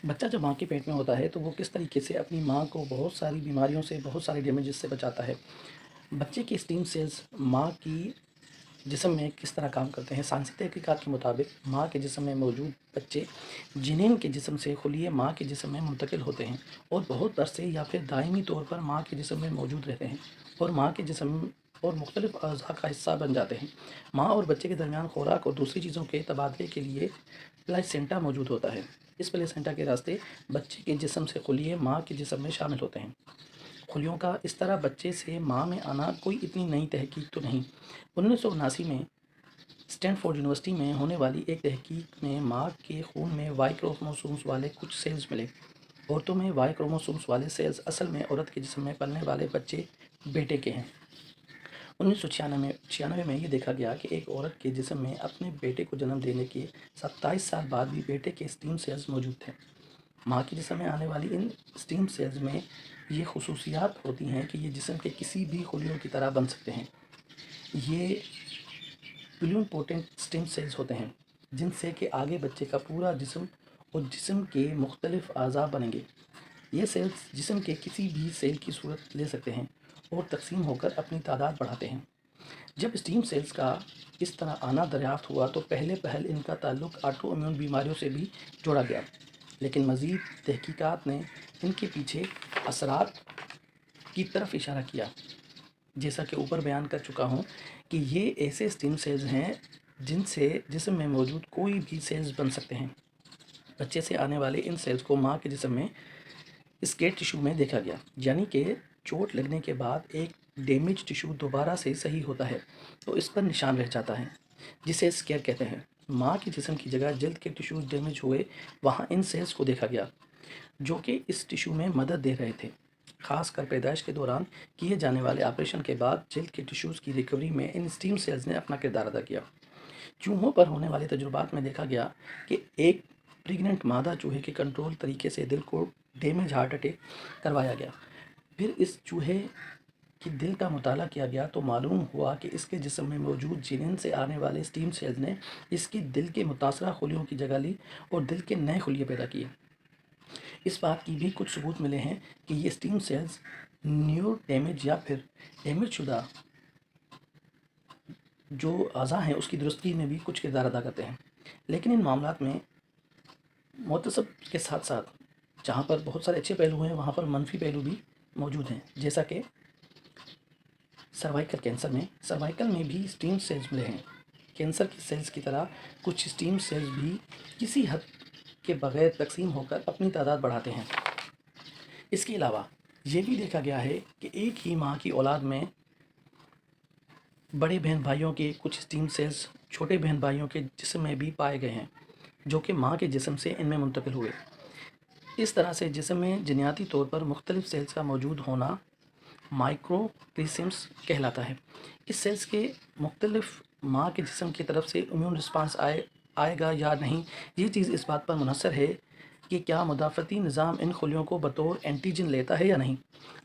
بچہ جب ماں کے پیٹ میں ہوتا ہے تو وہ کس طریقے سے اپنی ماں کو بہت ساری بیماریوں سے، بہت سارے ڈیمیجز سے بچاتا ہے۔ بچے کے اسٹیم سیلز ماں کی جسم میں کس طرح کام کرتے ہیں؟ سائنسی تحقیقات کے مطابق ماں کے جسم میں موجود بچے جنین کے جسم سے خلیے ماں کے جسم میں منتقل ہوتے ہیں اور بہت عرصے یا پھر دائمی طور پر ماں کے جسم میں موجود رہتے ہیں اور ماں کے جسم اور مختلف اعضاء کا حصہ بن جاتے ہیں۔ ماں اور بچے کے درمیان خوراک اور دوسری چیزوں کے تبادلے کے لیے پلیسینٹا موجود ہوتا ہے۔ اس پلیسینٹا کے راستے بچے کے جسم سے خلیے ماں کے جسم میں شامل ہوتے ہیں۔ خلیوں کا اس طرح بچے سے ماں میں آنا کوئی اتنی نئی تحقیق تو نہیں۔ 1979 میں اسٹینفورڈ یونیورسٹی میں ہونے والی ایک تحقیق میں ماں کے خون میں وائی کروموسومز والے کچھ سیلز ملے۔ عورتوں میں وائی کروموسومز والے سیلز اصل میں عورت کے جسم میں پلنے والے بچے بیٹے کے ہیں۔ 1996 میں یہ دیکھا گیا کہ ایک عورت کے جسم میں اپنے بیٹے کو جنم دینے کے 27 سال بعد بھی بیٹے کے اسٹیم سیلز موجود تھے۔ ماں کے جسم میں آنے والی ان اسٹیم سیلز میں یہ خصوصیات ہوتی ہیں کہ یہ جسم کے کسی بھی خلیوں کی طرح بن سکتے ہیں۔ یہ پلیومپوٹنٹ اسٹیم سیلز ہوتے ہیں جن سے کہ آگے بچے کا پورا جسم اور جسم کے مختلف اعضاء بنیں گے۔ یہ سیلز جسم کے کسی بھی سیل کی صورت لے سکتے ہیں اور تقسیم ہو کر اپنی تعداد بڑھاتے ہیں۔ جب اسٹیم سیلز کا اس طرح آنا دریافت ہوا تو پہل ان کا تعلق آٹو امیون بیماریوں سے بھی جوڑا گیا، لیکن مزید تحقیقات نے ان کے پیچھے اثرات کی طرف اشارہ کیا۔ جیسا کہ اوپر بیان کر چکا ہوں کہ یہ ایسے اسٹیم سیلز ہیں جن سے جسم میں موجود کوئی بھی سیلز بن سکتے ہیں۔ بچے سے آنے والے ان سیلز کو ماں کے جسم میں اسکیٹ ٹیشو میں دیکھا گیا، یعنی کہ چوٹ لگنے کے بعد ایک ڈیمیج ٹیشو دوبارہ سے صحیح ہوتا ہے تو اس پر نشان رہ جاتا ہے جسے اسکیئر کہتے ہیں۔ ماں کے جسم کی جگہ جلد کے ٹیشوز ڈیمیج ہوئے، وہاں ان سیلز کو دیکھا گیا جو کہ اس ٹیشو میں مدد دے رہے تھے۔ خاص کر پیدائش کے دوران کیے جانے والے آپریشن کے بعد جلد کے ٹیشوز کی ریکوری میں ان اسٹیم سیلز نے اپنا کردار ادا کیا۔ چوہوں پر ہونے والے تجربات میں دیکھا گیا کہ ایک پریگننٹ مادہ چوہے کے کنٹرول طریقے سے دل کو ڈیمیج ہارٹ اٹیک کروایا گیا۔ پھر اس چوہے کے دل کا مطالعہ کیا گیا تو معلوم ہوا کہ اس کے جسم میں موجود جنین سے آنے والے اسٹیم سیلز نے اس کی دل کے متاثرہ خلیوں کی جگہ لی اور دل کے نئے خلیے پیدا کیے۔ اس بات کی بھی کچھ ثبوت ملے ہیں کہ یہ اسٹیم سیلز نیورو ڈیمیج یا پھر ڈیمیج شدہ جو اعضاء ہیں اس کی درستگی میں بھی کچھ کردار ادا کرتے ہیں۔ لیکن ان معاملات میں متصب کے ساتھ ساتھ جہاں پر بہت سارے اچھے پہلو ہیں وہاں پر منفی پہلو بھی موجود ہیں، جیسا کہ سروائیکل کینسر میں بھی اسٹیم سیلز ملے ہیں۔ کینسر کے سیلز کی طرح کچھ اسٹیم سیلز بھی کسی حد کے بغیر تقسیم ہو کر اپنی تعداد بڑھاتے ہیں۔ اس کے علاوہ یہ بھی دیکھا گیا ہے کہ ایک ہی ماں کی اولاد میں بڑے بہن بھائیوں کے کچھ اسٹیم سیلز چھوٹے بہن بھائیوں کے جسم میں بھی پائے گئے ہیں جو کہ ماں کے جسم سے ان میں منتقل ہوئے۔ اس طرح سے جسم میں جینیاتی طور پر مختلف سیلز کا موجود ہونا مائکروپلیسمز کہلاتا ہے۔ اس سیلز کے مختلف ماں کے جسم کی طرف سے امیون رسپانس آئے گا یا نہیں، یہ چیز اس بات پر منحصر ہے کہ کیا مدافعتی نظام ان خلیوں کو بطور اینٹیجن لیتا ہے یا نہیں۔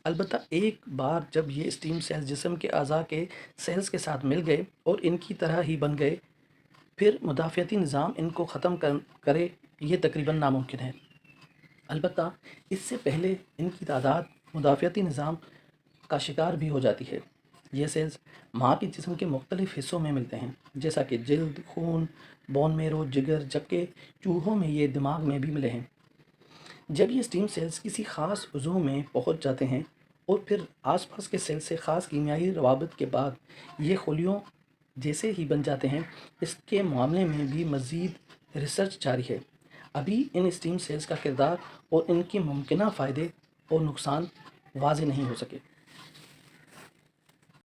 البتہ ایک بار جب یہ اسٹیم سیلز جسم کے اعضاء کے سیلز کے ساتھ مل گئے اور ان کی طرح ہی بن گئے، پھر مدافعتی نظام ان کو ختم کرے یہ تقریباً ناممکن ہے۔ البتہ اس سے پہلے ان کی تعداد مدافعتی نظام کا شکار بھی ہو جاتی ہے۔ یہ سیلز ماں کے جسم کے مختلف حصوں میں ملتے ہیں، جیسا کہ جلد، خون، بون میرو، جگر، جبکہ چوہوں میں یہ دماغ میں بھی ملے ہیں۔ جب یہ اسٹیم سیلز کسی خاص عضو میں پہنچ جاتے ہیں اور پھر آس پاس کے سیل سے خاص کیمیائی روابط کے بعد یہ خلیوں جیسے ہی بن جاتے ہیں، اس کے معاملے میں بھی مزید ریسرچ جاری ہے۔ ابھی ان اسٹیم سیلز کا کردار اور ان کے ممکنہ فائدے اور نقصان واضح نہیں ہو سکے۔